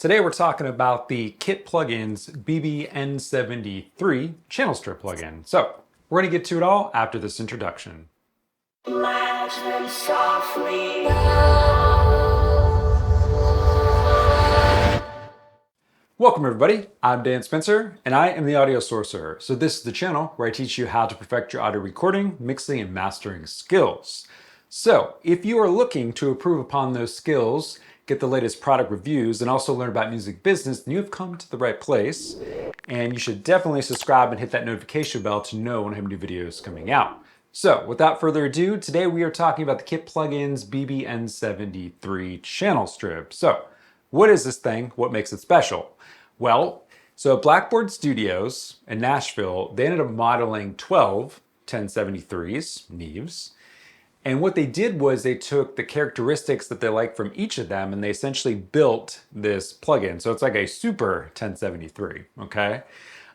Today we're talking about the Kit Plugins BB N73 channel strip plugin. So we're going to get to it all after this introduction. Welcome everybody, I'm Dan Spencer and I am the Audio Sorcerer. So this is the channel where I teach you how to perfect your audio recording, mixing, and mastering skills. So if you are looking to improve upon those skills, get the latest product reviews, and also learn about music business, then you have come to the right place. And you should definitely subscribe and hit that notification bell to know when I have new videos coming out. So without further ado, today we are talking about the Kit Plugins BB N73 channel strip. So what is this thing? What makes it special? Well, so at Blackbird Studios in Nashville, they ended up modeling 12 1073s, NEVEs. And what they did was they took the characteristics that they like from each of them and they essentially built this plugin. So it's like a super 1073, okay?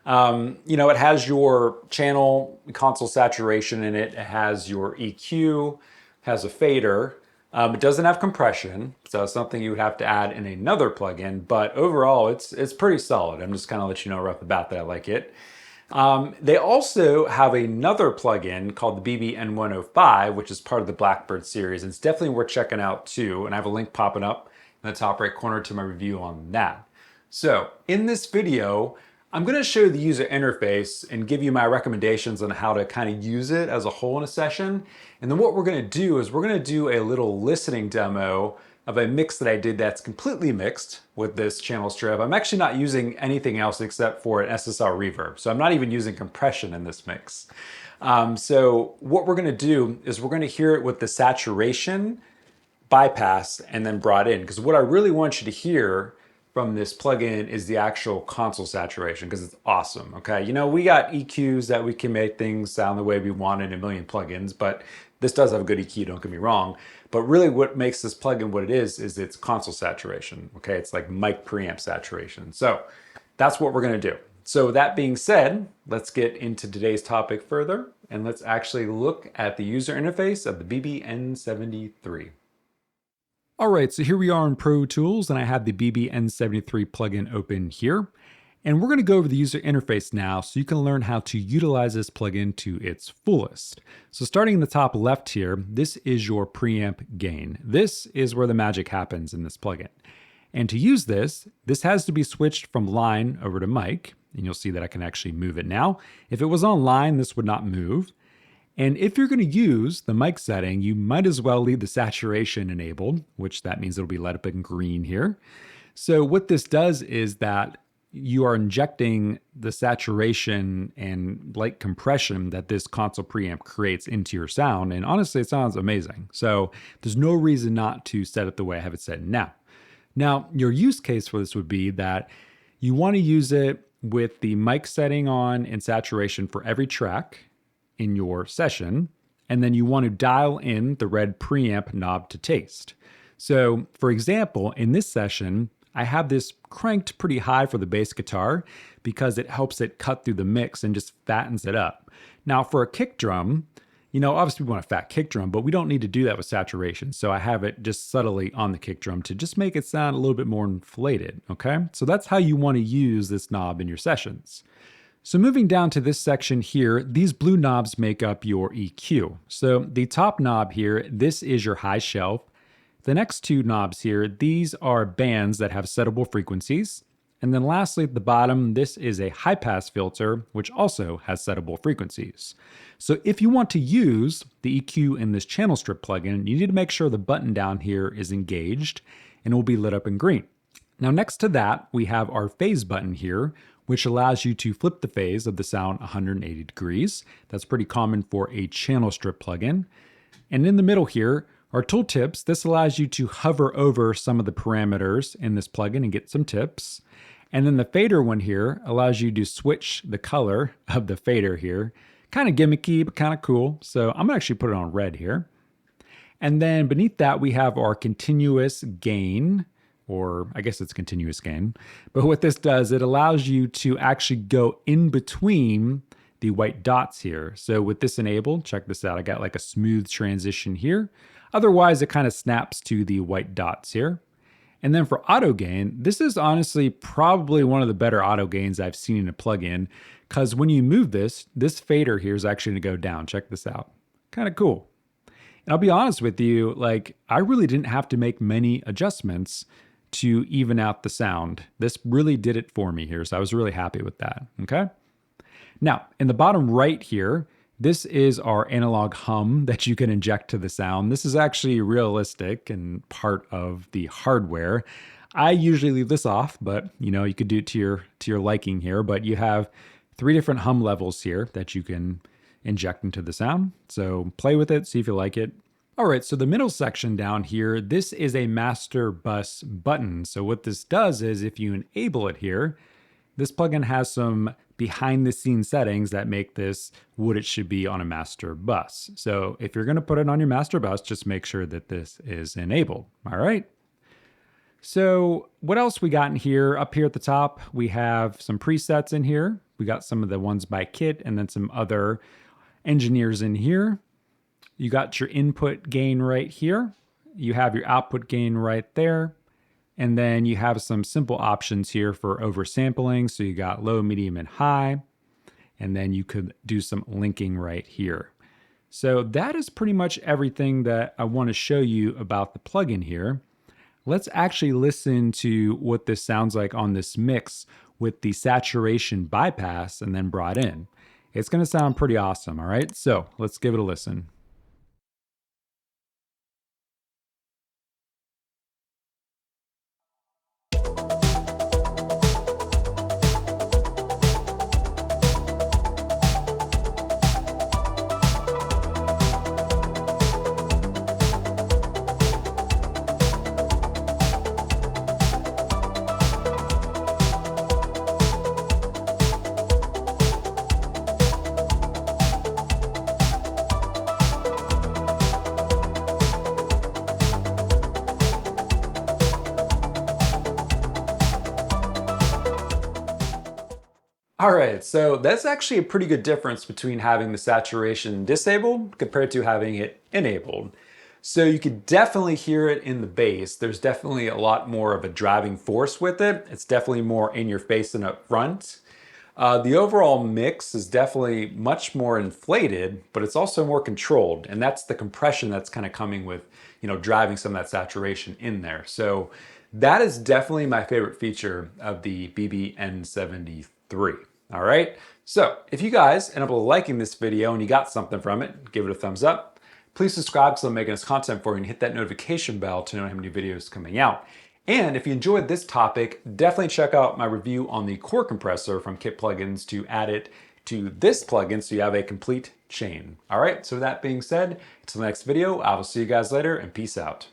It has your channel console saturation in it. It has your EQ, has a fader. It doesn't have compression, so it's something you would have to add in another plugin, but overall it's pretty solid. I'm just kind of let you know right off the bat that I like it. They also have another plugin called the BB N105, which is part of the Blackbird series, and it's definitely worth checking out too, and I have a link popping up in the top right corner to my review on that. So in this video, I'm going to show you the user interface and give you my recommendations on how to kind of use it as a whole in a session. And then what we're going to do is we're going to do a little listening demo of a mix that I did that's completely mixed with this channel strip. I'm actually not using anything else except for an SSR reverb. So I'm not even using compression in this mix. So what we're going to do is we're going to hear it with the saturation bypass and then brought in. Because what I really want you to hear from this plugin is the actual console saturation, because it's awesome, okay? You know, we got EQs that we can make things sound the way we want in a million plugins, but this does have a good EQ, don't get me wrong. But really what makes this plugin what it is its console saturation, okay? It's like mic preamp saturation. So that's what we're gonna do. So that being said, let's get into today's topic further, and let's actually look at the user interface of the BB N73. All right, so here we are in Pro Tools, and I have the BB N73 plugin open here. And we're going to go over the user interface now so you can learn how to utilize this plugin to its fullest. So starting in the top left here, this is your preamp gain. This is where the magic happens in this plugin. And to use this has to be switched from line over to mic, and you'll see that I can actually move it now. If it was on line, this would not move. And if you're going to use the mic setting, you might as well leave the saturation enabled, which that means it'll be lit up in green here. So what this does is that you are injecting the saturation and light compression that this console preamp creates into your sound. And honestly, it sounds amazing. So there's no reason not to set it the way I have it set now. Now, your use case for this would be that you want to use it with the mic setting on and saturation for every track in your session, and then you want to dial in the red preamp knob to taste. So for example, in this session, I have this cranked pretty high for the bass guitar because it helps it cut through the mix and just fattens it up. Now for a kick drum, obviously we want a fat kick drum, but we don't need to do that with saturation. So I have it just subtly on the kick drum to just make it sound a little bit more inflated, okay? So that's how you want to use this knob in your sessions. So moving down to this section here, these blue knobs make up your EQ. So the top knob here, this is your high shelf. The next two knobs here, these are bands that have settable frequencies. And then lastly at the bottom, this is a high pass filter, which also has settable frequencies. So if you want to use the EQ in this channel strip plugin, you need to make sure the button down here is engaged and it will be lit up in green. Now next to that, we have our phase button here, which allows you to flip the phase of the sound 180 degrees. That's pretty common for a channel strip plugin. And in the middle here are tooltips. This allows you to hover over some of the parameters in this plugin and get some tips. And then the fader one here allows you to switch the color of the fader here. Kind of gimmicky, but kind of cool. So I'm gonna actually put it on red here. And then beneath that, we have our continuous gain, or I guess it's continuous gain. But what this does, it allows you to actually go in between the white dots here. So with this enabled, check this out. I got like a smooth transition here. Otherwise, it kind of snaps to the white dots here. And then for auto gain, this is honestly probably one of the better auto gains I've seen in a plugin, because when you move this fader here is actually gonna go down. Check this out. Kind of cool. And I'll be honest with you, like I really didn't have to make many adjustments to even out the sound. This really did it for me here, so I was really happy with that, okay? Now, in the bottom right here, this is our analog hum that you can inject to the sound. This is actually realistic and part of the hardware. I usually leave this off, but you could do it to your liking here. But you have 3 different hum levels here that you can inject into the sound. So play with it, see if you like it. All right, so the middle section down here, this is a master bus button. So what this does is if you enable it here, this plugin has some behind the scenes settings that make this what it should be on a master bus. So if you're gonna put it on your master bus, just make sure that this is enabled, all right? So what else we got in here? Up here at the top, we have some presets in here. We got some of the ones by Kit and then some other engineers in here. You got your input gain right here. You have your output gain right there. And then you have some simple options here for oversampling. So you got low, medium, and high. And then you could do some linking right here. So that is pretty much everything that I want to show you about the plugin here. Let's actually listen to what this sounds like on this mix with the saturation bypass and then brought in. It's going to sound pretty awesome, all right? So let's give it a listen. All right, so that's actually a pretty good difference between having the saturation disabled compared to having it enabled. So you could definitely hear it in the bass. There's definitely a lot more of a driving force with it. It's definitely more in your face and up front. The overall mix is definitely much more inflated, but it's also more controlled. And that's the compression that's kind of coming with, driving some of that saturation in there. So that is definitely my favorite feature of the BB N73. All right. So if you guys end up liking this video and you got something from it, give it a thumbs up. Please subscribe because I'm making this content for you and hit that notification bell to know how many videos coming out. And if you enjoyed this topic, definitely check out my review on the core compressor from Kit Plugins to add it to this plugin so you have a complete chain. All right, so with that being said, until the next video, I will see you guys later and peace out.